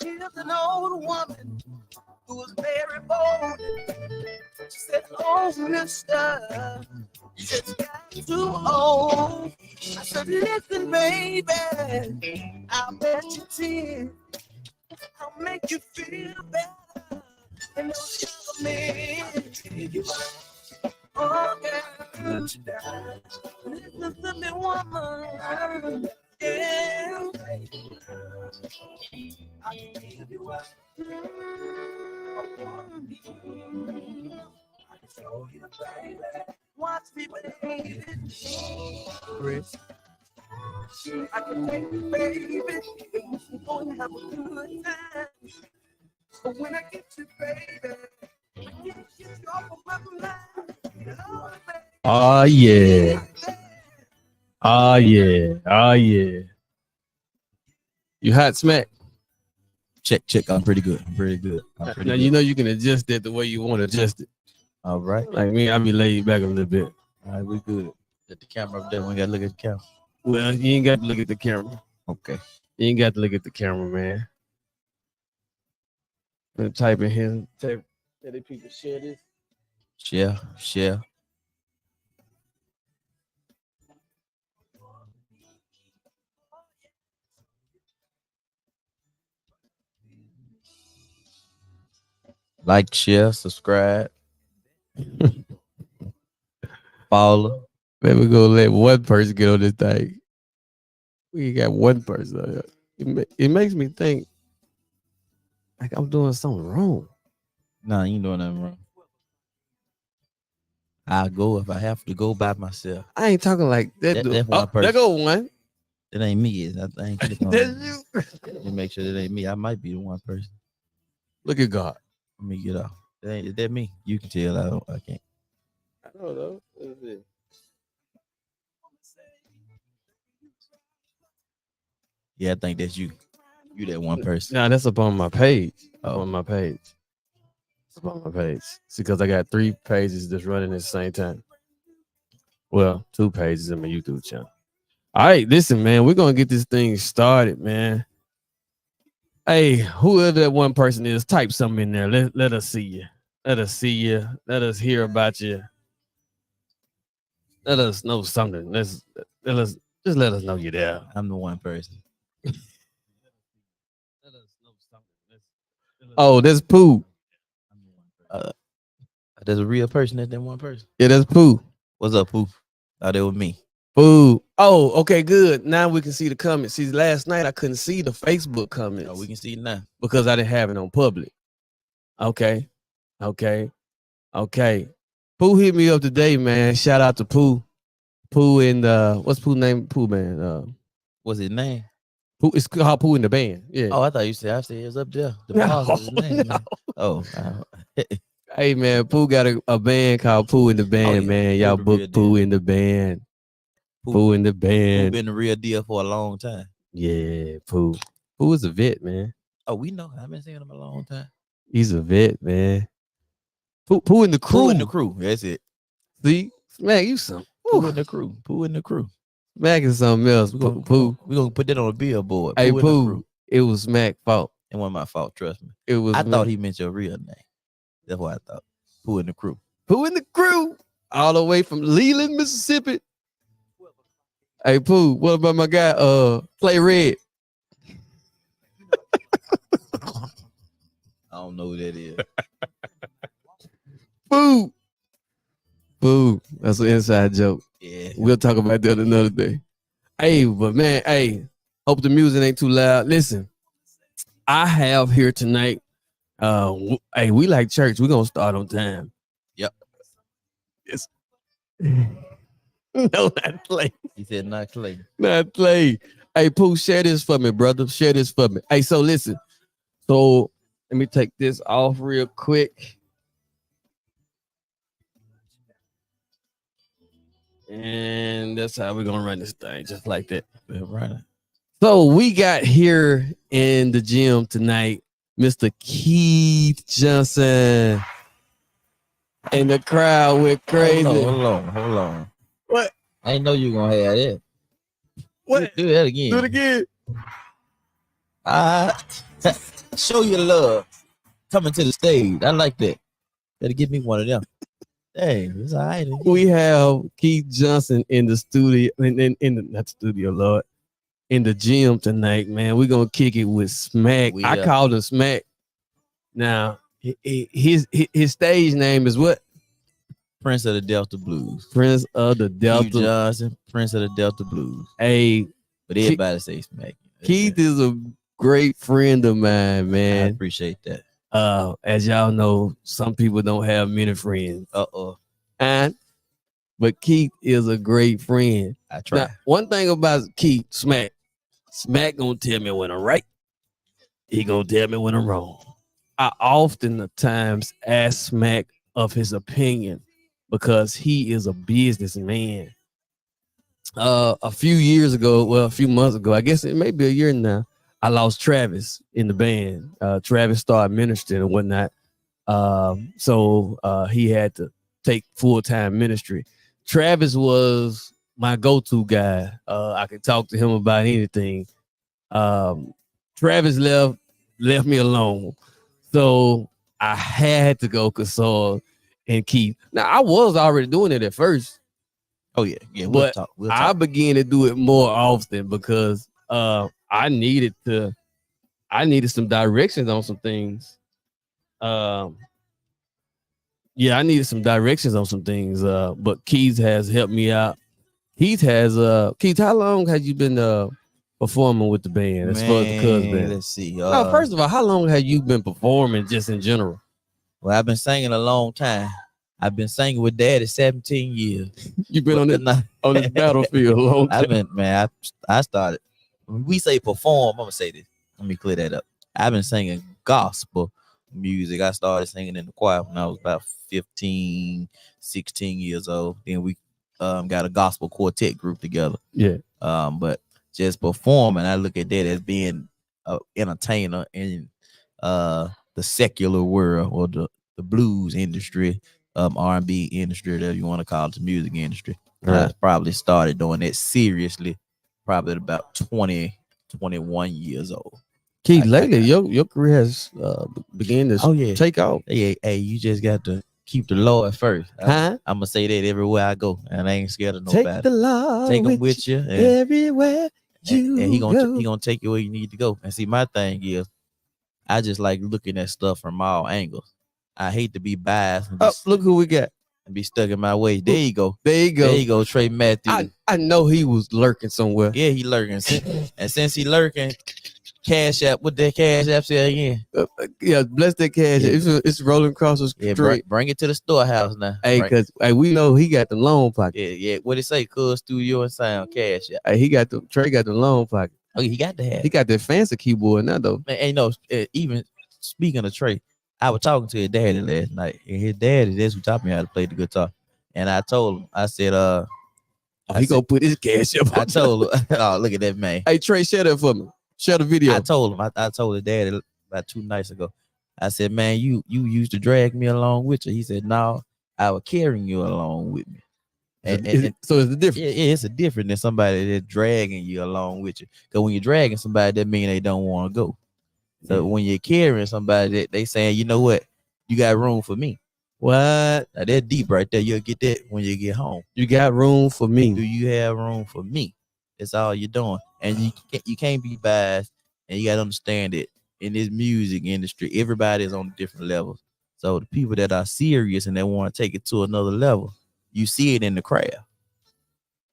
She's an old woman who was very bold. She said, "Oh, mister, she said, "Sky's too old." I said, "Listen, baby, I'll bet you tears. I'll make you feel better. And those young men, oh, girl, listen to me, woman. Yeah, I can give you up. I can show you, baby. Watch me, baby. Chris. I can take you, baby. We're gonna have a good time. But when I get you, baby, I can't get you off of my mind. Oh, baby. Oh yeah. Oh yeah. Oh yeah. You hot, Smack? Check. I'm pretty good. I'm pretty good. Now you know you can adjust it the way you want to adjust it. All right. Like me, I be laid back a little bit. All right, we good. At the camera up there, we gotta look at the camera. Well, you ain't got to look at the camera. Okay. You ain't got to look at the camera, man. I'm gonna type in here. Tell the people share this. Share. Like, share, subscribe, follow. Man, we gonna let one person get on this thing. We got one person on here. It makes me think like I'm doing something wrong. Nah, you ain't doing nothing wrong. I'll go if I have to go by myself. I ain't talking like that. That's one person. There go one. That ain't me. I ain't clicking on That's that. you. Let me make sure that ain't me. I might be the one person. Look at God. Let me get off. Is that me? You can tell. I can't. I don't know. Let's see. Yeah, I think that's you. You that one person. Nah, that's up on my page. Oh. On my page. It's up on my page. See, because I got 3 pages that's running at the same time. Well, 2 pages in my YouTube channel. All right, listen, man. We're gonna get this thing started, man. Hey, whoever that one person is, type something in there. Let us see you. Let us see you. Let us hear about you. Let us know something. Let us know you're there. I'm the one person. Oh, that's Pooh. There's a real person at that one person. Yeah, that's Pooh. What's up, Pooh? Oh, that was me. Pooh. Oh, okay, good. Now we can see the comments. See, last night I couldn't see the Facebook comments. Oh, we can see it now. Because I didn't have it on public. Okay. Pooh hit me up today, man. Shout out to Pooh. Pooh and what's Pooh name? Pooh, man. What's his name? Pooh. It's called Pooh in the band. Yeah. Oh, I thought you said it was up there. The No, boss was his name. no. Oh. Hey, man, Pooh got a band called Pooh in the Band, yeah. man. Y'all Pooh the real book Pooh deal. in the Band. Pooh Pooh in the Band. been the real deal for a long time. Yeah, Pooh. Pooh is a vet, man. Oh, we know. I've been seeing him a long time. He's a vet, man. Pooh in the crew. Pooh in the crew. That's it. See, Smack, you some. Pooh in the crew. Pooh in the crew. Smack is something else. We're gonna put that on a billboard. Hey, Pooh in the Pooh, crew. it was Smack's fault. It wasn't my fault, trust me. It was. I thought he meant your real name. That's what I thought. Pooh in the crew. Pooh in the crew, all the way from Leland, Mississippi. Hey, Pooh, what about my guy? Play Red. I don't know who that is. Pooh. That's an inside joke. Yeah. We'll talk about that another day. Hey, but man, hey, hope the music ain't too loud. Listen, I have here tonight. Hey, we like church. We're gonna start on time. Yep. Yes. No, not Clay. He said not Clay. Not Clay. Hey, Pooh, share this for me, brother. Share this for me. Hey, so listen. So let me take this off real quick. And that's how we're gonna run this thing, just like that. Right. So we got here in the gym tonight, Mr. Keith Johnson. And the crowd went crazy. Hold on. What? I didn't know you were gonna have that. What? Do that again. Do it again. Show your love. Coming to the stage. I like that. Better give me one of them. Hey, it's all right. We have Keith Johnson in the studio, in the not studio, Lord, in the gym tonight, man. We're gonna kick it with Smack. I called him Smack. Now, his stage name is what? Prince of the Delta Blues. Prince of the Delta. Keith Johnson, Prince of the Delta Blues. Hey, but everybody say Smack. Keith is a great friend of mine, man. I appreciate that. As y'all know, some people don't have many friends. But Keith is a great friend. I try. Now, one thing about Keith, Smack gonna tell me when I'm right. He gonna tell me when I'm wrong. I often times ask Smack of his opinion because he is a businessman. A few months ago, I guess it may be a year now, I lost Travis in the band. Travis started ministering and whatnot. So he had to take full-time ministry. Travis was my go-to guy. I could talk to him about anything. Travis left me alone. So I had to go consult and Keith. Now, I was already doing it at first. Oh, yeah. We'll but talk. I began to do it more often because I needed some directions on some things. I needed some directions on some things. But Keith has helped me out. Keith, how long have you been performing with the band as far as the Cuz band? Let's see. First of all, how long have you been performing just in general? Well, I've been singing a long time. I've been singing with Daddy 17 years. You've been on this battlefield a long time. I started. When we say perform, I'm gonna say this. Let me clear that up. I've been singing gospel music. I started singing in the choir when I was about 15, 16 years old. Then we got a gospel quartet group together. Yeah. But just performing, I look at that as being an entertainer in the secular world or the blues industry, R&B industry, whatever you want to call it, the music industry. Right. I probably started doing that seriously probably at about 20, 21 years old. Keith, lately your career has began to take off. Hey, you just got to keep the Lord first. I'm gonna say that everywhere I go, and I ain't scared of nobody. Take the Lord, take him with you everywhere you and he gonna take you where you need to go. And see, my thing is, I just like looking at stuff from all angles. I hate to be biased. Look who we got. And be stuck in my way. There you go. There you go, Trey Matthews. I know he was lurking somewhere. Yeah, he lurking. And since he lurking, Cash App. What that Cash App say again? Bless that Cash App. It's rolling across the street. Yeah, bring it to the storehouse now. Hey, because we know he got the loan pocket. Yeah. What it say? Cuz Studio and Sound Cash App. Hey, Trey got the loan pocket. Oh, he got to have. He got that fancy keyboard now though. Man, ain't no. Even speaking of Trey, I was talking to his daddy last night, and his daddy, that's who taught me how to play the guitar. And I told him, I said, he gonna put his cash up. I told him, oh, look at that man. Hey, Trey, share that for me. Share the video. I told him, I told his daddy about 2 nights ago. I said, man, you used to drag me along with you. He said, no, I was carrying you along with me. So it's a difference. Yeah, it's a difference than somebody that's dragging you along with you. Because when you're dragging somebody, that means they don't want to go. So when you're carrying somebody, they saying, you know what, you got room for me. What? Now that's deep right there. You'll get that when you get home. You got room for me. Do you have room for me? That's all you're doing. And you can't be biased, and you got to understand that in this music industry, everybody is on different levels. So the people that are serious and they want to take it to another level, you see it in the craft.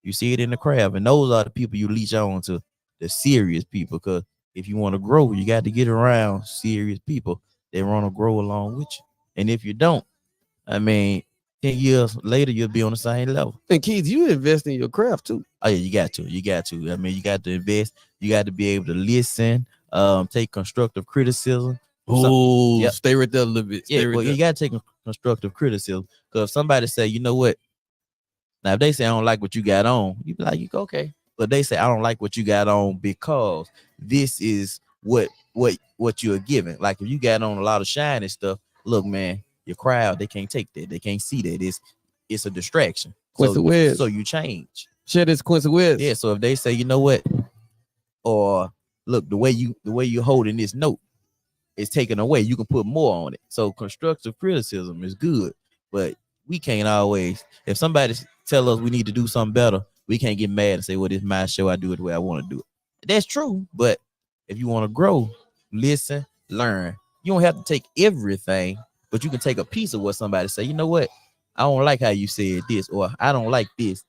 You see it in the craft. And those are the people you leech on to, the serious people, because if you want to grow, you got to get around serious people that want to grow along with you. And if you don't, 10 years later, you'll be on the same level. And Keith, you invest in your craft too. Oh yeah, you got to. You got to invest. You got to be able to listen, take constructive criticism. Stay right there a little bit. You got to take constructive criticism. Because if somebody say, you know what? Now, if they say, I don't like what you got on, you be like, okay. But they say, I don't like what you got on because this is what you're giving. Like if you got on a lot of shiny stuff, look, man, your crowd, they can't take that. They can't see that. It's a distraction. So you change. Share this Quincy West. Yeah, so if they say, you know what, or look, the way you holding this note is taken away, you can put more on it. So constructive criticism is good, but we can't always. If somebody tell us we need to do something better, we can't get mad and say, "Well, this is my show. I do it the way I want to do it." That's true, but if you want to grow, listen, learn. You don't have to take everything, but you can take a piece of what somebody say. You know what? I don't like how you said this, or I don't like this,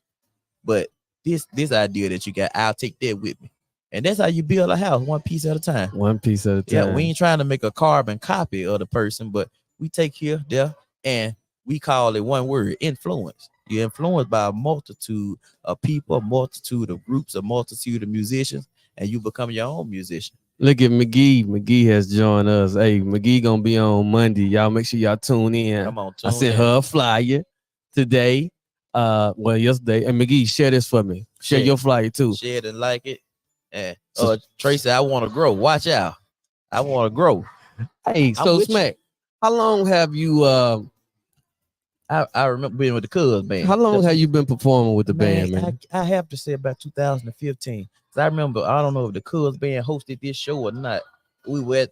but this idea that you got, I'll take that with me. And that's how you build a house, one piece at a time. One piece at a time. Yeah, we ain't trying to make a carbon copy of the person, but we take here, there, and we call it one word: influence. You're influenced by a multitude of people, a multitude of groups, a multitude of musicians, and you become your own musician. Look at McGee. McGee has joined us. Hey, McGee gonna be on Monday. Y'all make sure y'all tune in. Come on, I sent her a flyer today. Yesterday. And McGee, share this for me. Share your flyer too. Share it and like it. And Tracy, I want to grow. Watch out. I want to grow. Hey, so Smack, how long have you I remember being with the Cuz band. How long have you been performing with the band, man? I have to say about 2015. I remember, I don't know if the Cuz band hosted this show or not. We were at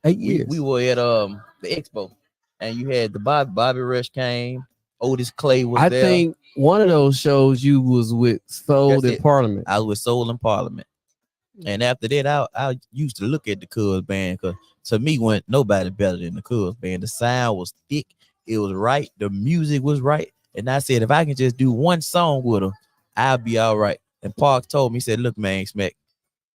8 years. We were at the expo, and you had the Bobby Rush came, Otis Clay was there. I think one of those shows you was with Soul in Parliament. I was with Soul in Parliament. And after that, I used to look at the Cuz band, because to me, wasn't nobody better than the Cuz band. The sound was thick, it was right, the music was right. And I said, if I can just do one song with them, I'll be all right. And Park told me, he said, look, man, Smack,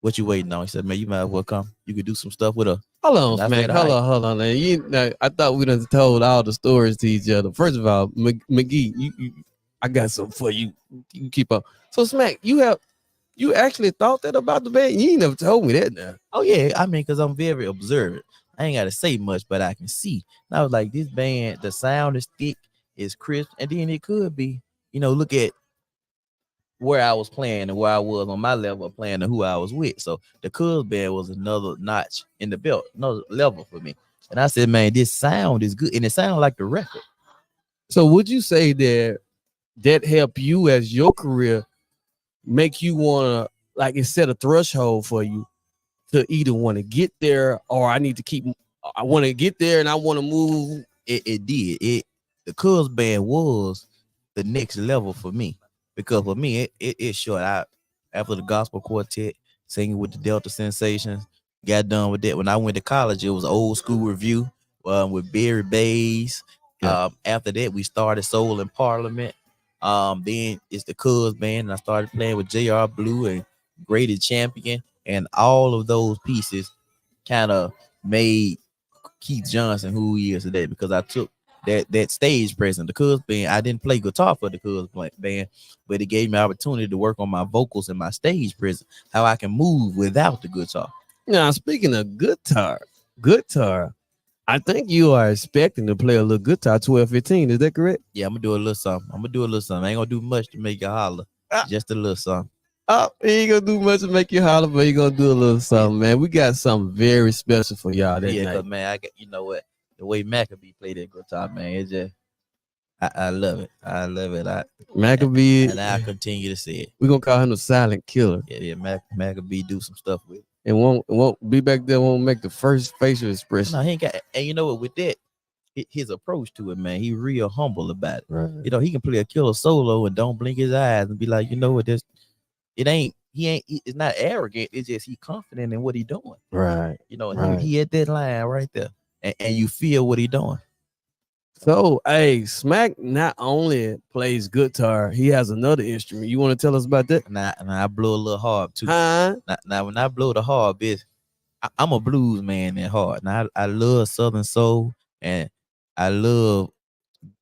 what you waiting on? He said, man, you might as well come. You could do some stuff with her. Hold on, Smack. Hold on. Man. I thought we done told all the stories to each other. First of all, McGee, I got something for you. You can keep up. So, Smack, you actually thought that about the band? You ain't never told me that now. Oh, yeah. I mean, because I'm very observant. I ain't got to say much, but I can see. And I was like, this band, the sound is thick, it's crisp. And then it could be, look at where I was playing and where I was on my level of playing and who I was with. So the Cuz band was another notch in the belt, another level for me. And I said, man, this sound is good. And it sounded like the record. So would you say that helped you as your career make you want to, like, it set a threshold for you to either want to get there or I want to get there and I want to move? It did. The Cuz band was the next level for me. Because for me, it short out after the gospel quartet, singing with the Delta Sensations, got done with that. When I went to college, it was Old School Review with Barry Bays. Yeah. After that, we started Soul in Parliament. Then it's the Cuz band, and I started playing with J.R. Blue and Grady Champion, and all of those pieces kind of made Keith Johnson who he is today, because I took that stage presence. The Cuz band, I didn't play guitar for the Cuz band, but it gave me opportunity to work on my vocals and my stage presence, how I can move without the guitar. Now, speaking of guitar, I think you are expecting to play a little guitar 12-15. Is that correct? Yeah, I'm gonna do a little something. I ain't gonna do much to make you holler. Just a little something. Oh, he ain't gonna do much to make you holler, but he gonna do a little something, man. We got something very special for y'all that night. Cause man, I got, you know what? The way Maccabee played that guitar, man, it's just, I love it. I love it. Maccabee, and I continue to say it. We're gonna call him the silent killer. Yeah. Maccabee do some stuff with it. And won't be back there. Won't make the first facial expression. No, he ain't got. And you know what? With that, his approach to it, man, he real humble about it. Right. He can play a killer solo and don't blink his eyes and be like, you know what? It's not arrogant. It's just he confident in what he doing. Right. And he at that line right there. And you feel what he doing. So, hey, Smack not only plays guitar, he has another instrument. You want to tell us about that? Now I blow a little harp too. Huh? Now when I blow the harp, I'm a blues man at heart. Now I love Southern soul and I love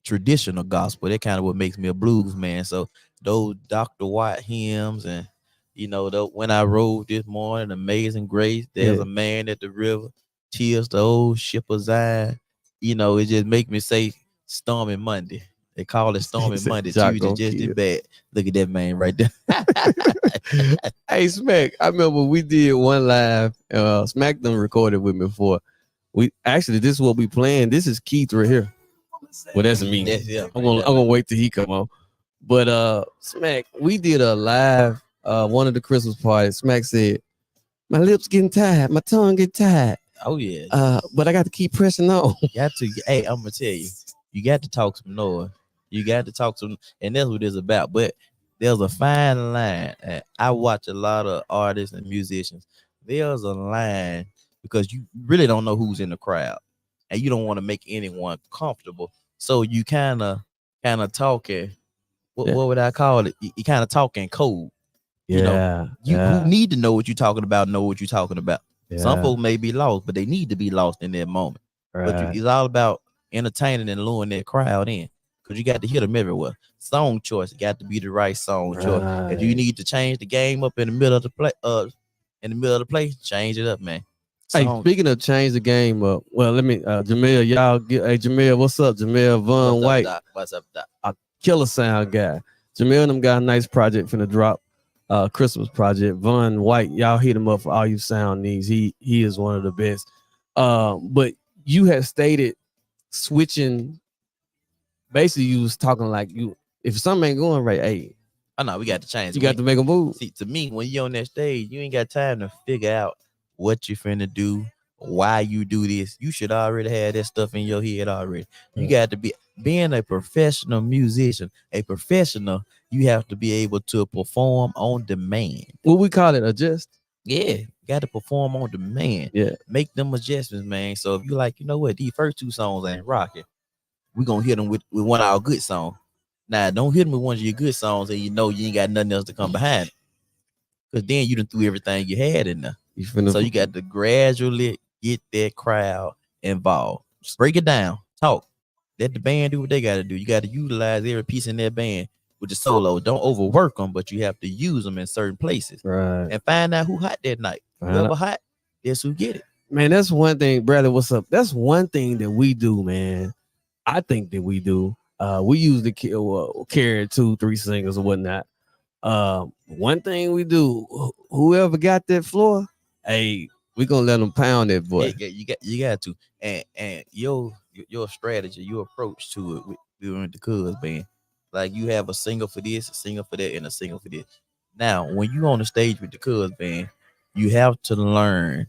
traditional gospel. That kind of what makes me a blues man. So those Dr. Watt hymns and when I rode this morning, Amazing Grace, there's a man at the river. Tears the old ship of Zion. It just make me say Stormy Monday. They call it Stormy Monday. Tuesday just as bad. Look at that man right there. Hey, Smack, I remember we did one live. Smack done recorded with me before. This is what we playing. This is Keith right here. Well, that's me. Yeah, I'm gonna wait till he come on. But Smack, we did a live one of the Christmas parties. Smack said, "My lips getting tired, my tongue get tired. Oh yeah. But I got to keep pressing on." You got to. Hey, I'm gonna tell you, you got to talk some noise. You got to talk some, and that's what it's about. But there's a fine line. And I watch a lot of artists and musicians. There's a line because you really don't know who's in the crowd, and you don't want to make anyone comfortable. So you kind of talking. What, Yeah. what would I call it? You kind of talking code. You know, you who need to know what you're talking about, know what you're talking about. Some folks may be lost, but they need to be lost in that moment. But it's all about entertaining and luring that crowd in, because you got to hit them everywhere. Song choice got to be the right song choice. If you need to change the game up in the middle of the play, change it up, man. Hey, speaking of change the game up, well, let me Jamil, y'all get Jamil, what's up? Jamil Von White. What's up, Doc? Killer sound guy. Jamil and them got a nice project finna drop. Christmas project. Von White, y'all hit him up for all you sound needs. He is one of the best. But you have stated switching. Basically, you was talking like if something ain't going right, hey, I know we got to change. You got to make a move. See, to me, when you're on that stage, you ain't got time to figure out what you finna do, why you do this. You should already have that stuff in your head already. You got to be being a professional musician, a professional. You have to be able to perform on demand. What we call it, adjust? Yeah, you got to perform on demand. Yeah, make them adjustments, man. So if you like, you know what, these first two songs ain't rocking, we gonna hit them with one of our good songs. Now, don't hit them with one of your good songs, and you know you ain't got nothing else to come behind it, because then you done threw everything you had in there. So you got to gradually get that crowd involved. Break it down, talk. Let the band do what they got to do. You got to utilize every piece in their band with the solo. Don't overwork them, but you have to use them in certain places. Right. And find out who hot that night. Whoever hot, that's who get it. Man, that's one thing, Bradley. What's up? That's one thing that we do, man. I think that we do. We usually carry 2-3 singles or whatnot. One thing we do, whoever got that floor, hey, we gonna let them pound that boy. Yeah, you got to. And your strategy, your approach to it with the Cuz band, like you have a single for this, a single for that, and a single for this. Now, when you on the stage with the Cuz band, you have to learn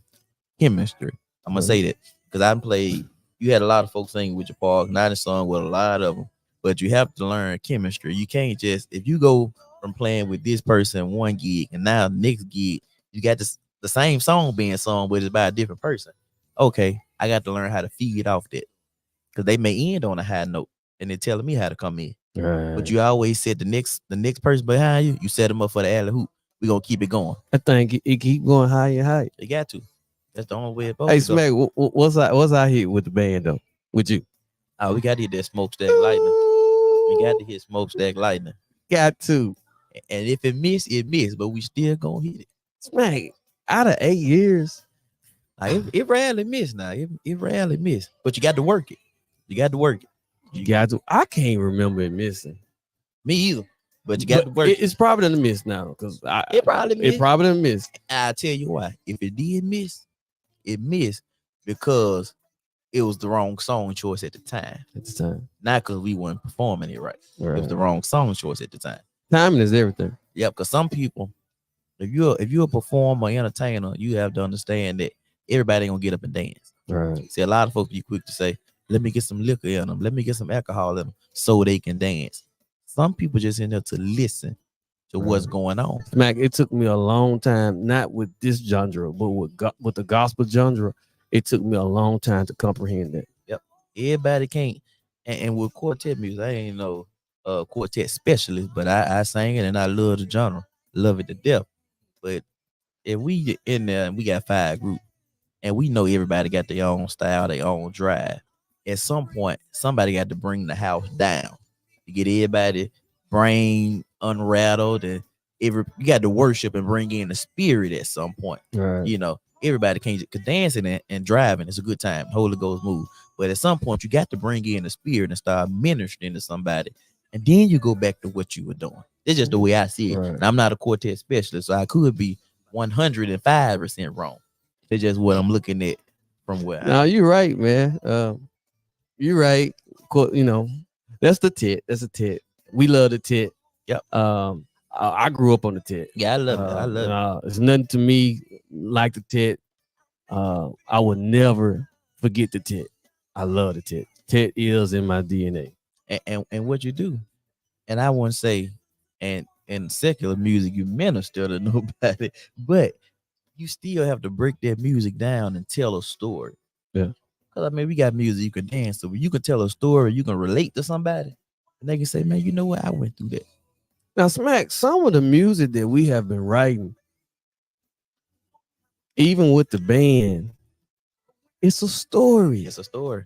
chemistry. I'm gonna say that because I played. You had a lot of folks singing with your part, not a song with a lot of them, but you have to learn chemistry. You can't just, if you go from playing with this person one gig and now next gig, you got the same song being sung, but it's by a different person. Okay, I got to learn how to feed off that, because they may end on a high note and they're telling me how to come in. Right. But you always said the next person behind you set them up for the alley hoop. We're gonna keep it going. I think it keep going higher and higher. You got to. That's the only way it's Hey, Smack, what's our hit with the band though? With you? Oh, we got to hit that smokestack lightning. We got to hit smokestack lightning. Got to. And if it miss, but we still gonna hit it. Smack, out of 8 years. Like, it rarely miss now. It rarely miss. But you got to work it. You got to work it. You got to. I can't remember it missing. Me either. But you got to work it. It's probably done miss now, because it probably missed. It probably done miss. I'll tell you why. If it did miss, it missed because it was the wrong song choice at the time. Not because we weren't performing it right. It was the wrong song choice at the time. Timing is everything. Yep, because some people, if you're a performer, entertainer, you have to understand that everybody ain't gonna get up and dance. Right. See, a lot of folks be quick to say, let me get some liquor in them, let me get some alcohol in them so they can dance. Some people just in there to listen to what's going on. Smack, it took me a long time, not with this genre, but with the gospel genre. It took me a long time to comprehend that. Yep. Everybody can't. And with quartet music, I ain't no quartet specialist, but I sang it and I love the genre. Love it to death. But if we in there and we got 5 groups and we know everybody got their own style, their own drive, at some point, somebody got to bring the house down to get everybody brain unrattled, and you got to worship and bring in the spirit at some point. Right. You know, everybody can't, because dancing and driving is a good time, Holy Ghost move. But at some point, you got to bring in the spirit and start ministering to somebody, and then you go back to what you were doing. It's just the way I see it. Right. And I'm not a quartet specialist, so I could be 105% wrong. It's just what I'm looking at from where. No, you're right, man. You're right. You know, that's the tit. That's a tit. We love the tit. Yep. I grew up on the Tet. Yeah, I love it. I love it. It's nothing to me like the Tet. I would never forget the Tet. I love the Tet. Tet is in my DNA. And what you do, and I wouldn't say, and in secular music you minister to nobody, but you still have to break that music down and tell a story. Yeah. Cause I mean, we got music you can dance to, you can tell a story, you can relate to somebody, and they can say, "Man, you know what? I went through that." Now, Smack, some of the music that we have been writing, even with the band, it's a story. It's a story.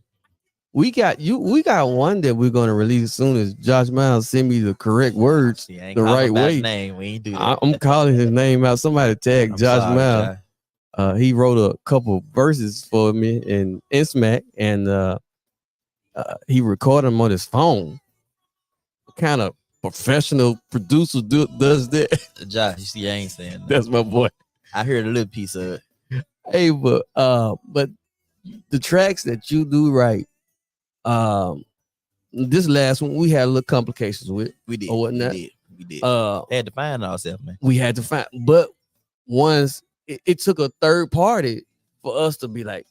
We got one that we're gonna release as soon as Josh Miles send me the correct words See, I ain't the calling right him by his way. name. We ain't do that. I'm calling his name out. Somebody tag I'm Josh sorry, Miles. Josh. He wrote a couple verses for me in Smack, and he recorded them on his phone. Kind of professional producer does that. Josh, you see, I ain't saying that. That's my boy. I heard a little piece of it. Hey, but the tracks that you do right, this last one we had a little complications with. We did. Or whatnot. We did. Had to find ourselves, man. We had to find, but once it took a third party for us to be like,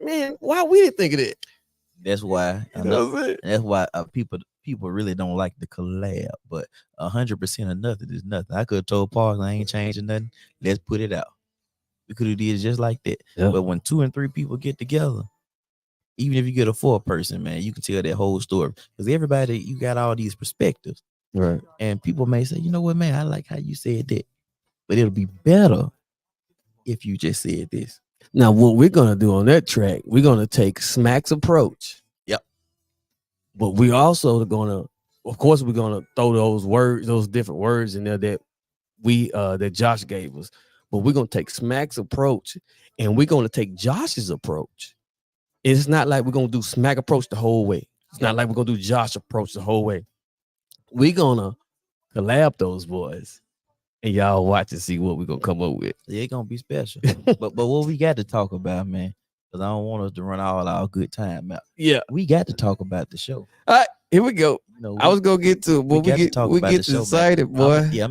man, why we didn't think of that? That's why. That's why people really don't like the collab. But 100% of nothing is nothing. I could have told Paul I ain't changing nothing. Let's put it out. We could have did it just like that. Yeah. But when 2 and 3 people get together, even if you get a 4th person, man, you can tell that whole story. Because everybody, you got all these perspectives. Right. And people may say, you know what, man, I like how you said that. But it'll be better if you just said this. Now, what we're gonna do on that track, we're gonna take Smack's approach. Yep. But we also gonna, of course, we're gonna throw those different words in there that that Josh gave us. But we're gonna take Smack's approach and we're gonna take Josh's approach. It's not like we're gonna do Smack approach the whole way. It's not like we're gonna do Josh approach the whole way. We're gonna collab those boys. And y'all watch and see what we're gonna come up with. It's gonna be special. but what we got to talk about, man, because I don't want us to run all our good time out. Yeah, we got to talk about the show. All right, here we go. I was gonna get to it, but we get excited, boy. Yeah,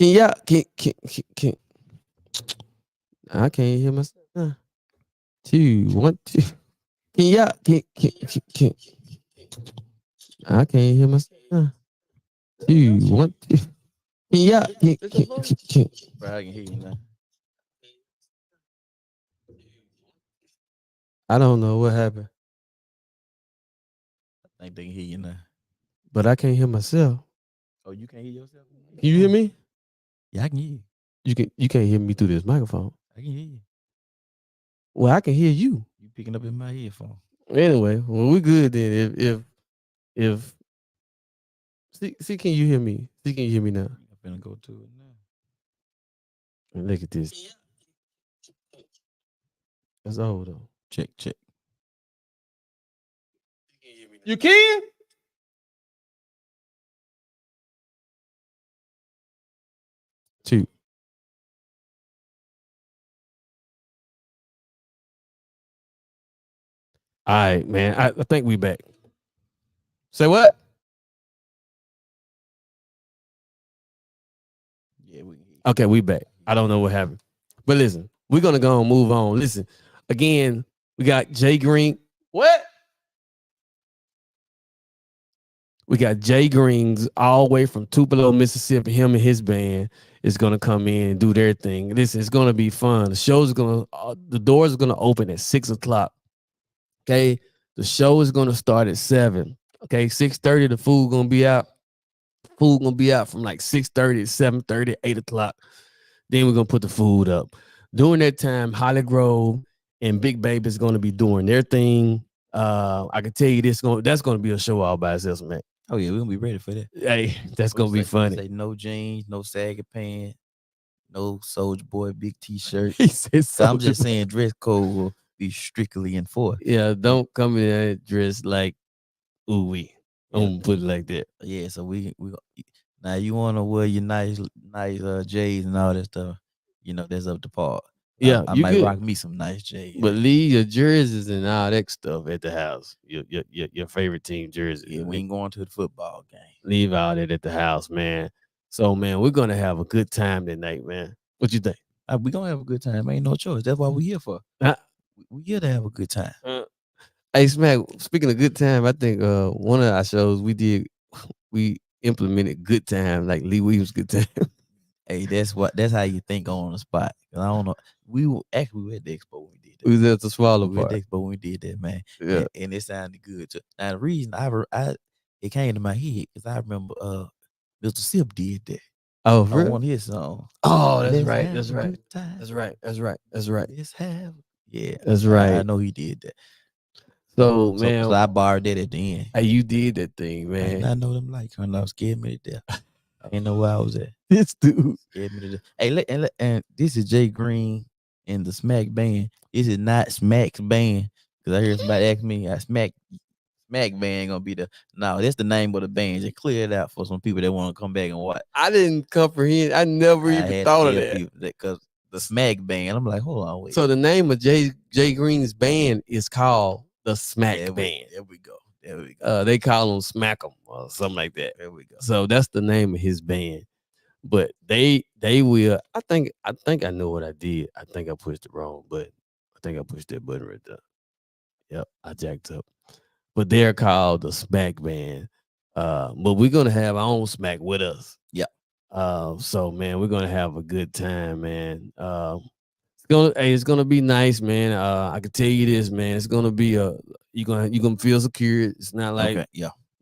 Can y'all can I can't hear myself. 2, 1, 2. Can y'all can I can't hear myself. 2, 1, 2. Can y'all can Bro, I can hear you now. I don't know what happened, I think they can hear you now. but I can't hear myself. Oh, you can't hear yourself? Can you hear me? Yeah, I can hear you. You can't hear me through this microphone. I can hear you. Well, I can hear you. You picking up in my headphone. Anyway, well, we good then. If see, can you hear me? See, can you hear me now? I'm finna go to it now. And look at this. That's old though. Check. You can? Two. All right, man. I think we back. Say what? Yeah, we can hear you. Okay, we back. I don't know what happened. But listen, we're gonna go and move on. Listen, again, we got Jay Green. What? We got Jay Greens all the way from Tupelo, Mississippi. Him and his band is gonna come in and do their thing. Listen, it's gonna be fun. The show's gonna the doors are gonna open at 6:00. Okay, the show is gonna start at 7. Okay, 6:30. The food gonna be out. Food gonna be out from like 6:30 to 7:30, 8:00. Then we're gonna put the food up. During that time, Holly Grove and Big Baby is gonna be doing their thing. I can tell you that's gonna be a show all by itself, man. Oh yeah, we're gonna be ready for that. Hey, that's gonna be funny. Say no jeans, no saggy pants, no Soulja Boy big t-shirt. He said So I'm just saying dress code will be strictly enforced. Yeah, don't come in there dressed like ooey. I'm gonna put it like that. Yeah, so we now you wanna wear your nice J's and all that stuff. You know, that's up to par. Yeah, I you might good. rock me some nice J's. But leave your jerseys and all that stuff at the house. Your favorite team jerseys. Yeah, we ain't going to the football game. Leave all that at the house, man. So, man, we're gonna have a good time tonight, man. What you think? We gonna have a good time. Ain't no choice. That's what we here for. We here to have a good time. Hey, Smack. Speaking of good time, I think one of our shows we implemented good time, like Lee Williams good time. Hey, that's how you think on the spot. I don't know. We were at the expo when we did that. We was at the swallow We were at part. the expo when we did that, man. Yeah. And it sounded good too. Now the reason it came to my head because I remember Mr. Sip did that. Oh, I really? want his song. Oh, that's Let's right. have That's a right. good time. That's right. That's right. That's right. Let's have. Yeah, That's right. I know he did that. So, man, so I borrowed that at the end. Hey, you did that thing, Man, man. I know them lights turned off, scared me to death. I didn't know where I was at. This dude. Scared me to death. Hey, and this is Jay Green and the Smack Band. This is not Smack's band. Because I heard somebody ask me, Smack Band gonna be no, that's the name of the band. Just clear it out for some people that want to come back and watch. I didn't comprehend. I never even thought of that. Because the Smack Band, I'm like, hold on, wait. So the name of Jay Green's band is called the Smack Band. There we go. They call them Smack 'em or something like that. There we go. So that's the name of his band. But they will. I think I know what I did. I think I pushed the wrong button. I think I pushed that button right there. Yep, I jacked up. But they're called the Smack Band. But we're gonna have our own Smack with us. Yeah. So man, we're gonna have a good time, man. It's gonna be nice, man. I can tell you this, man. It's gonna be you're gonna feel secure. It's not like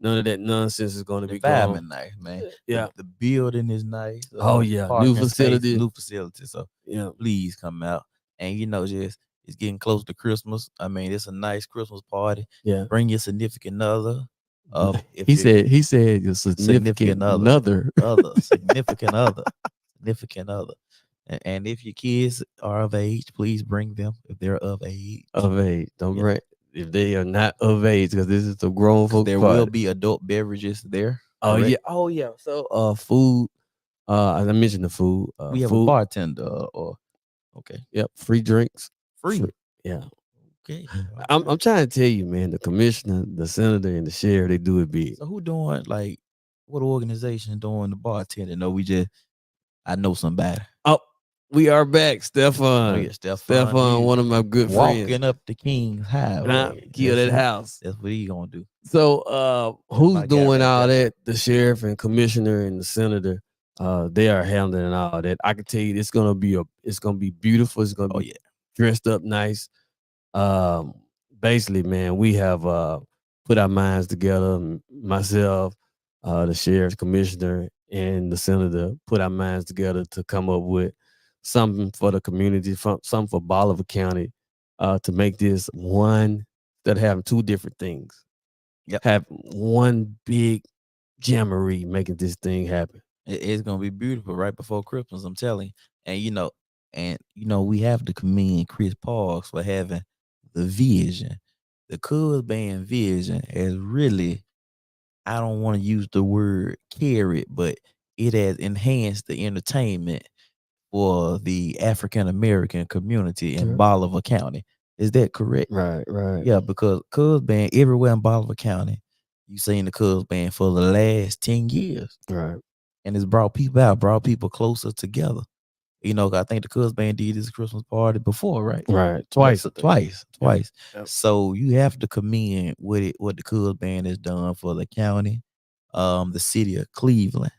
none of that nonsense is gonna be going on. Nice, man. Yeah. The building is nice. Oh yeah, new facility. So please come out. And just it's getting close to Christmas. I mean, it's a nice Christmas party. Yeah. Bring your significant other. He said your significant other. Significant other. And if your kids are of age, please bring them if they're of age. Don't bring if they are not of age, because this is the grown folk. There will be adult beverages there. Oh correct? yeah. Oh yeah. So food. As I mentioned the food. We have food. a bartender okay. Yep. Free drinks. Free. Yeah. Okay. I'm trying to tell you, man, the commissioner, the senator, and the sheriff, they do it big. So who doing what organization doing the bartender? No, I know somebody. Oh, we are back, Stefan. Oh, yeah, Stefan. Stefan, He one of my good walking friends. up the King's Highway. Kill that That's it. house. That's what he gonna do. So who's my guy doing right all there. that? The sheriff and commissioner and the senator. They are handling all that. I can tell you it's gonna be beautiful. It's gonna Oh be yeah. dressed up nice. Basically, man, we have put our minds together. Myself, the sheriff, commissioner, and the senator put our minds together to come up with something for the community, something for Bolivar County, to make this one instead of having two different things. Yep. Have one big jamboree making this thing happen. It's gonna be beautiful right before Christmas. I'm telling you. And we have to commend Chris Parks for having the vision. The Cubs band vision has really, I don't want to use the word carried, but it has enhanced the entertainment for the African American community in Yeah. Bolivar County. Is that correct? Right. Yeah, because Cubs band everywhere in Bolivar County, you seen the Cubs band for the last 10 years. Right. And it's brought people out, brought people closer together. I think the Cubs band did this Christmas party before, right? Right. Twice. Twice. Yep. So you have to commend what the Cubs band has done for the county, the city of Cleveland.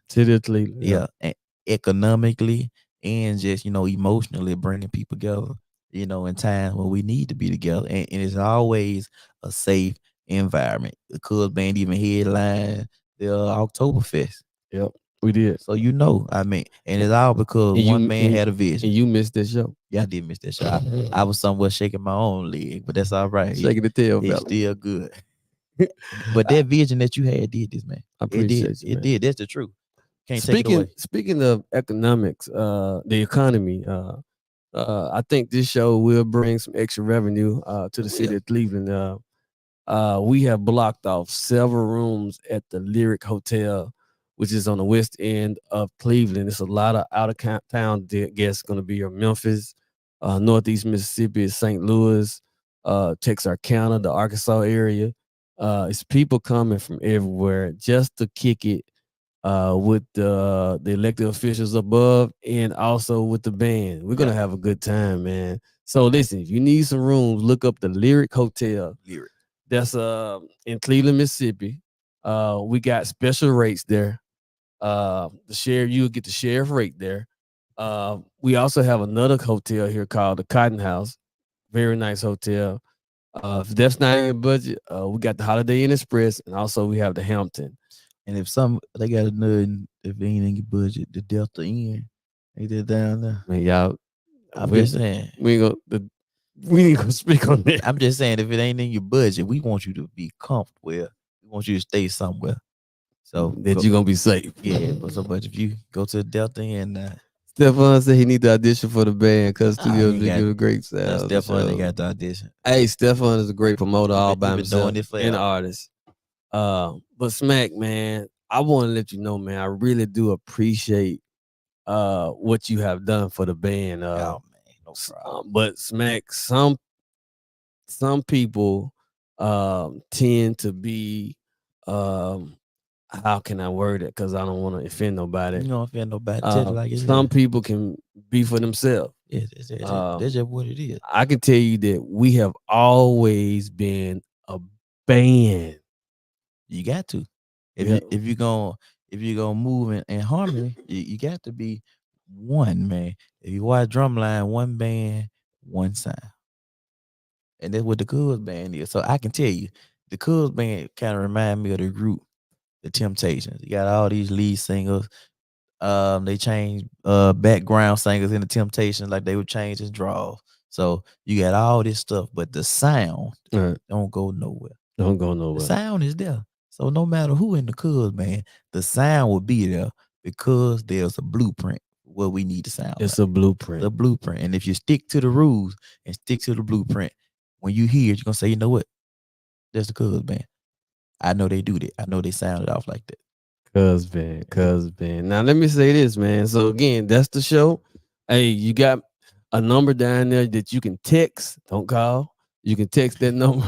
Yeah. And economically and just, emotionally bringing people together, in times when we need to be together. And it's always a safe environment. The Cubs band even headlined the Oktoberfest. Yep. We did. So and it's all because one man had a vision. And you missed that show. Yeah, I did miss that shot. I was somewhere shaking my own leg, but that's all right. Shaking the tail, It's fella. still good. But that vision that you had did this, man. I appreciate you, It man. did. That's the truth. Can't take it away. Speaking of economics, the economy, I think this show will bring some extra revenue to the city of Cleveland. We have blocked off several rooms at the Lyric Hotel, which is on the west end of Cleveland. There's a lot of out of town guests going to be here. Memphis, Northeast Mississippi, St. Louis, Texarkana, the Arkansas area. It's people coming from everywhere just to kick it with the elected officials above and also with the band. We're going to have a good time, man. So listen, if you need some rooms, look up the Lyric Hotel. Lyric. That's in Cleveland, Mississippi. We got special rates there. You'll get the sheriff rate there. We also have another hotel here called the Cotton House. Very nice hotel. If that's not in your budget, we got the Holiday Inn Express, and also we have the Hampton. And if they got another, if it ain't in your budget, the Delta Inn, ain't that down there? Man, y'all, I'm just saying. we ain't gonna speak on that. I'm just saying, if it ain't in your budget, we want you to be comfortable. We want you to stay somewhere. So that you're gonna be safe. Yeah, but if you go to the Delta Inn, Stefan said he need to audition for the band because studios they give a great sound. Stefan ain't got the audition. Hey, Stefan is a great promoter all by been himself doing it forever. and artist. But Smack, man, I want to let you know, man, I really do appreciate what you have done for the band. Oh man, no problem. But Smack, some people tend to be how can I word it? Because I don't want to offend nobody. You don't offend nobody. Some people can be for themselves. That's just what it is. I can tell you that we have always been a band. You got to. If you're gonna move in harmony, you got to be one, man. If you watch Drumline, one band, one sound. And that's what the Cubs band is. So I can tell you, the Cubs band kind of remind me of the group, the Temptations. You got all these lead singers. They changed background singers in the Temptations like they would change his draws. So you got all this stuff, but the sound don't go nowhere. Don't go nowhere. The sound is there. So no matter who in the Cubs band, the sound will be there because there's a blueprint what we need to sound. It's a blueprint. The blueprint. And if you stick to the rules and stick to the blueprint, when you hear it, you're gonna say, you know what? That's the Cubs band. I know they do that. I know they sounded off like that. Cubs band. Now let me say this, man. So again, that's the show. Hey, you got a number down there that you can text. Don't call. You can text that number.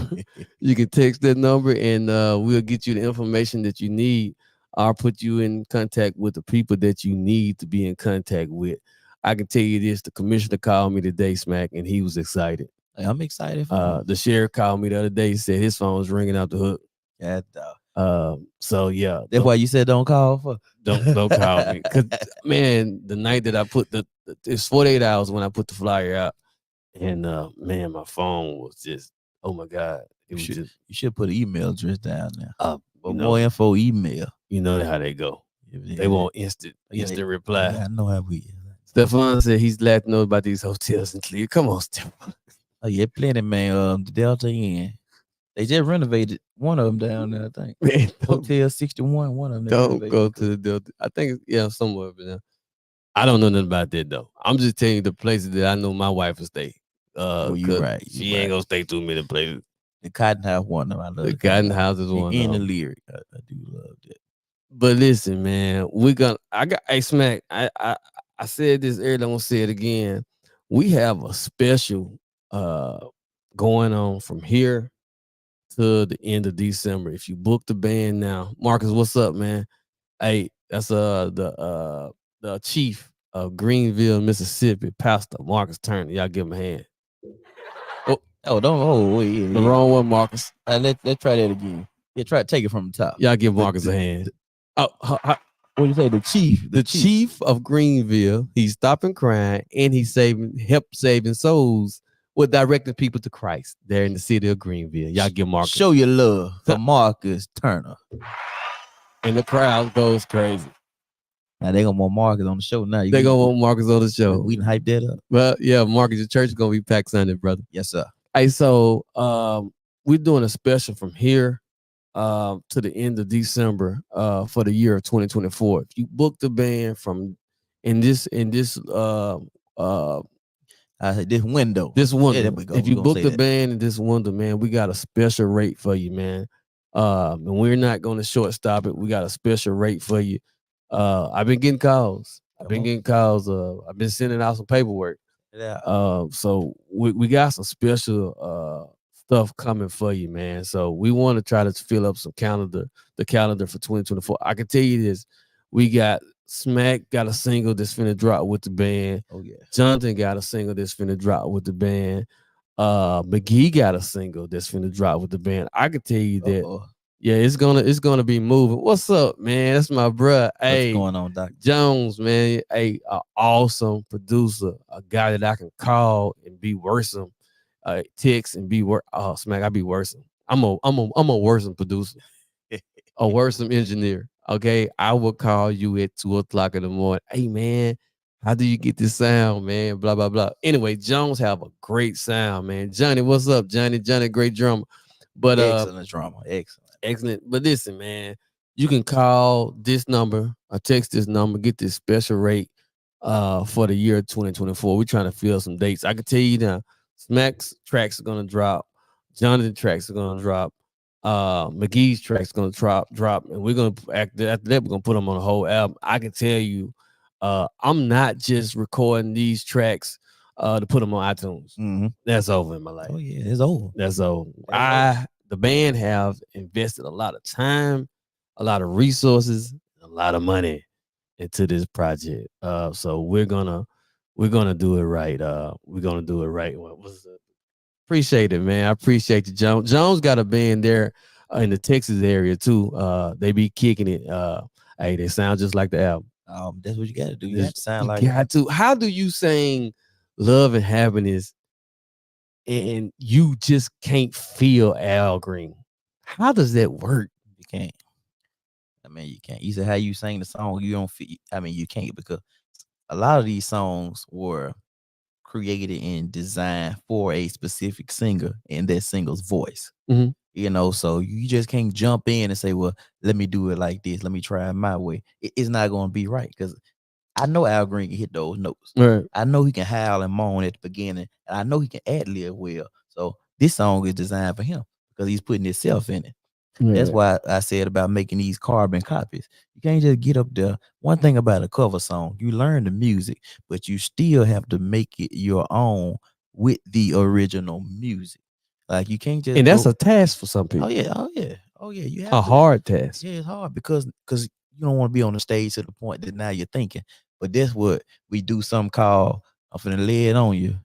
You can text that number, and we'll get you the information that you need I'll put you in contact with the people that you need to be in contact with. I can tell you this: the commissioner called me today, Smack, and he was excited. Hey, I'm excited for him. The sheriff called me the other day. He said his phone was ringing out the hook. Yeah, So yeah, that's why you said don't call for. don't call me, cause man, the night that I put it's 48 hours when I put the flyer out, and man, my phone was just, oh my god, it was You should put an email address down there. But more info, email. You know how they go. They want instant reply. Yeah, I know how we. Stefan said he's glad to know about these hotels in Cleveland. Come on, Stefan. Oh yeah, plenty, man. The Delta Inn. They just renovated one of them down there, I think. Man, Hotel 61, one of them. Don't go to the Delta. I think, somewhere over there. I don't know nothing about that, though. I'm just telling you the places that I know my wife will stay. You're right. She ain't going to stay too many places. The Cotton House one of them. I love the Cotton House is one. In the lyric. I do love that. But listen, man, hey, Smack, I said this earlier, I'm going to say it again. We have a special going on from here to the end of December. If you book the band now, Marcus, what's up, man? Hey, that's the chief of Greenville, Mississippi, Pastor Marcus Turner. Y'all give him a hand. Wait. The wrong one, Marcus. Let's try that again. Yeah, try to take it from the top. Y'all give Marcus a hand. What do you say? The chief. The chief of Greenville. He's stopping crime and he's help saving souls with directing people to Christ there in the city of Greenville. Y'all give Marcus. Show your love for Marcus Turner. And the crowd goes crazy. Now they gonna want Marcus on the show now. They gonna want Marcus on the show. We can hype that up. Well, yeah, Marcus, your church is gonna be packed Sunday, brother. Yes, sir. Hey, so we're doing a special from here to the end of December for the year of 2024. If you book the band from in this window. Yeah, if you book the band in this window, man, we got a special rate for you, man. And we're not going to shortstop it. We got a special rate for you. I've been getting calls. I've been sending out some paperwork. Yeah. So we got some special stuff coming for you, man. So we want to try to fill up the calendar for 2024. I can tell you this: we got Smack got a single that's finna drop with the band. Oh yeah. Jonathan got a single that's finna drop with the band. McGee got a single that's finna drop with the band. I can tell you that. Yeah, it's gonna be moving. What's up, man? That's my bruh. Hey, what's going on, Doc Jones, man? Hey, an awesome producer, a guy that I can call and be worrisome, text and be Smack. I be worrisome. I'm a worrisome producer, a worrisome engineer. Okay, I will call you at 2:00 in the morning. Hey, man, how do you get this sound, man? Blah blah blah. Anyway, Jones have a great sound, man. Johnny, what's up, Johnny? Johnny, great drummer. But excellent drama, excellent. But listen, man, you can call this number or text this number, get this special rate for the year 2024. We're trying to fill some dates. I can tell you now, Smack's tracks are gonna drop, Jonathan tracks are gonna drop, McGee's tracks are gonna drop, and we're gonna after that we're gonna put them on a whole album. I can tell you, I'm not just recording these tracks to put them on iTunes. Mm-hmm. That's over in my life. Oh yeah, it's over. That's over. The band have invested a lot of time, a lot of resources, a lot of money into this project. So we're gonna do it right. We're gonna do it right. Appreciate it, man. I appreciate you, Jones. Jones got a band there in the Texas area too. They be kicking it. Hey, they sound just like the album. That's what you gotta do. You have to sound like How do you sing Love and Happiness and you just can't feel Al Green? How does that work? You can't. I mean, you can't. You said how you sing the song, you don't feel. I mean, you can't, because a lot of these songs were created and designed for a specific singer and that singer's voice. Mm-hmm. You know, so you just can't jump in and say, well, let me do it like this. Let me try it my way. It's not going to be right, because I know Al Green can hit those notes. Right. I know he can howl and moan at the beginning, and I know he can ad-lib well. So this song is designed for him because he's putting himself in it. Right. That's why I said about making these carbon copies. You can't just get up there. One thing about a cover song, you learn the music, but you still have to make it your own with the original music. Like you can't just. And that's a task for some people. Oh yeah. You have a hard task. Yeah, it's hard because you don't want to be on the stage to the point that now you're thinking. But that's what we do. Something called I'm finna lay it on you.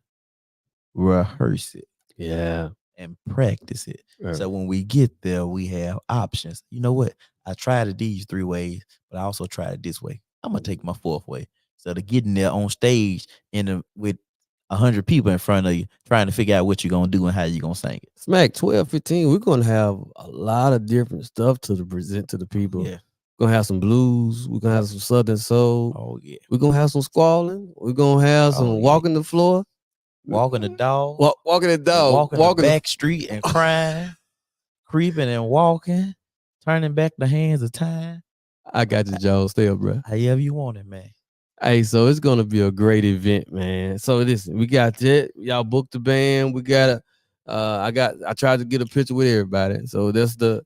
Rehearse it Yeah. and practice it. Right. So when we get there, we have options. You know what? I tried it these 3 ways, but I also tried it this way. I'm gonna take my 4th way. So to getting there on stage with 100 people in front of you, trying to figure out what you're gonna do and how you're gonna sing it. Smack 12, 15. We're gonna have a lot of different stuff to present to the people. Yeah. We're gonna have some blues. We're gonna have some southern soul. Oh yeah. We're gonna have some squalling. We're gonna have some Oh, yeah. walking the floor. Walking the dog. Walking the dog. Walking the back street and crying, creeping and walking, turning back the hands of time. I got you, Joe. Stay up, bro. However you want it, man. Hey, so it's gonna be a great event, man. So listen, we got that. Y'all booked the band. We got I tried to get a picture with everybody. So that's the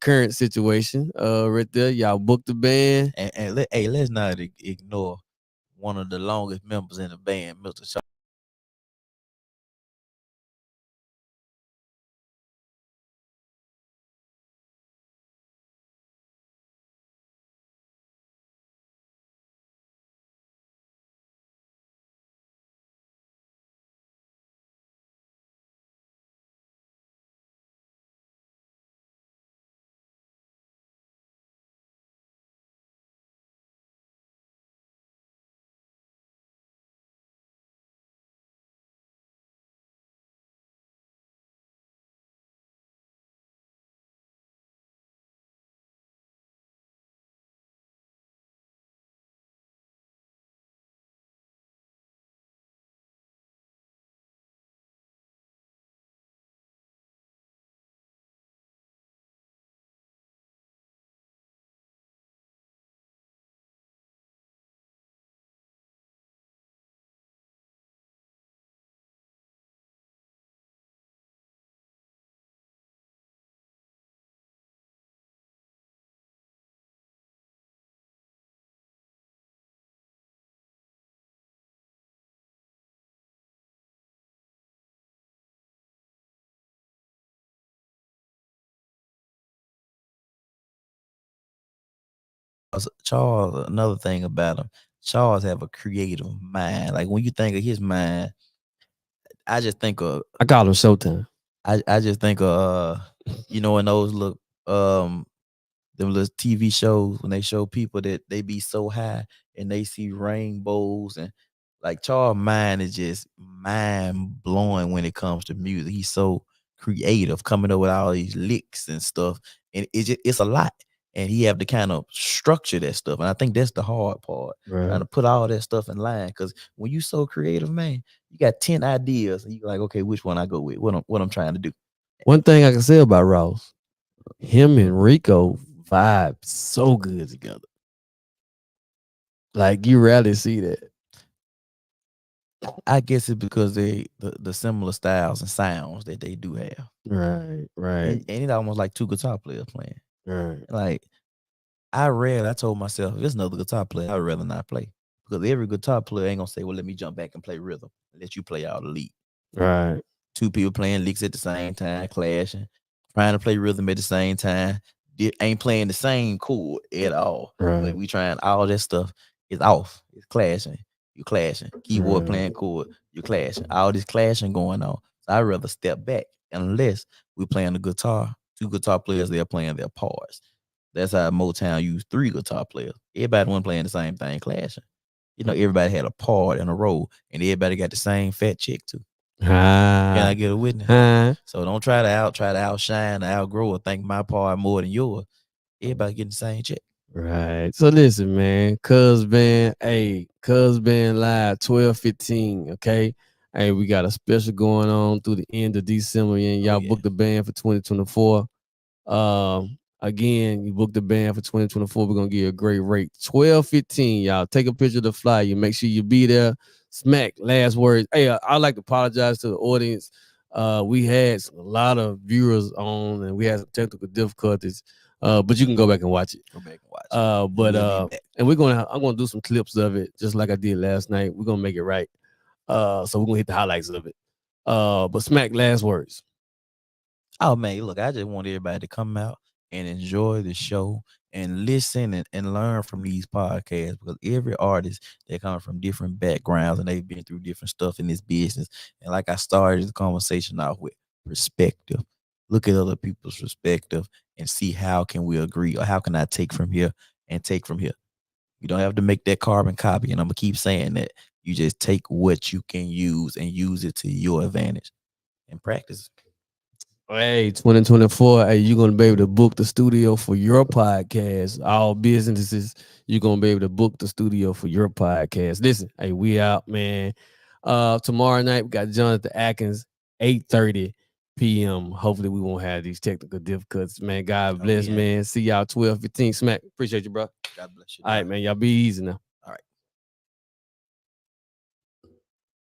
current situation right there. Y'all booked the band. And let's not ignore one of the longest members in the band, Mr. Shaw. Charles, another thing about him, Charles have a creative mind. Like when you think of his mind, I just think of I call him Showtime. I just think of you know, in those look them little TV shows when they show people that they be so high and they see rainbows and like Charles' mind is just mind blowing when it comes to music. He's so creative, coming up with all these licks and stuff, and it's a lot. And he have to kind of structure that stuff, and I think that's the hard part, trying to put all that stuff in line. Because when you so creative, man, you got 10 ideas, and you like, okay, which one I go with? What I'm trying to do. One thing I can say about Ross, him and Rico vibe so good together. Like you rarely see that. I guess it's because the similar styles and sounds that they do have. Right. And it's almost like 2 guitar players playing. Right. Like I told myself, if there's another guitar player, I'd rather not play. Because every guitar player ain't gonna say, well, let me jump back and play rhythm and let you play all the lead. Right. 2 people playing licks at the same time, clashing, trying to play rhythm at the same time. Ain't playing the same chord at all. Right. Like we trying all that stuff is off. It's clashing. You clashing. Keyboard playing chord. You clashing. All this clashing going on. So I'd rather step back unless we playing the guitar. 2 guitar players, they're playing their parts. That's how Motown used 3 guitar players. Everybody wasn't playing the same thing, clashing. You know, everybody had a part in a role, and everybody got the same fat check too. Can I get a witness? So don't try to outshine or outgrow or think my part more than yours. Everybody getting the same check. Right. So listen, man. Cuz Band Live 12/15. Okay. Hey, we got a special going on through the end of December, and y'all booked the band for 2024. Again, you booked the band for 2024. We're gonna give you a great rate. 12/15, y'all. Take a picture of the flyer. You make sure you be there. Smack, last words. Hey, I'd like to apologize to the audience. We had a lot of viewers on, and we had some technical difficulties. But you can go back and watch it. Go back and watch. And I'm gonna do some clips of it, just like I did last night. We're gonna make it right. So we're gonna hit the highlights of it. But Smack, last words. Oh man, look, I just want everybody to come out and enjoy the show and listen and learn from these podcasts, because every artist, they come from different backgrounds and they've been through different stuff in this business. And like I started the conversation off with, perspective. Look at other people's perspective and see how can we agree, or how can I take from here and take from here. You don't have to make that carbon copy, and I'm gonna keep saying that. You just take what you can use and use it to your advantage and practice. Hey, 2024, hey, you're gonna be able to book the studio for your podcast. All businesses, you're gonna be able to book the studio for your podcast. Listen, hey, we out, man. Tomorrow night we got Jonathan Atkins, 8:30 p.m. Hopefully we won't have these technical difficulties, man. God bless, man. See y'all 12:15. Smack. Appreciate you, bro. God bless you. All right, man. Y'all be easy now.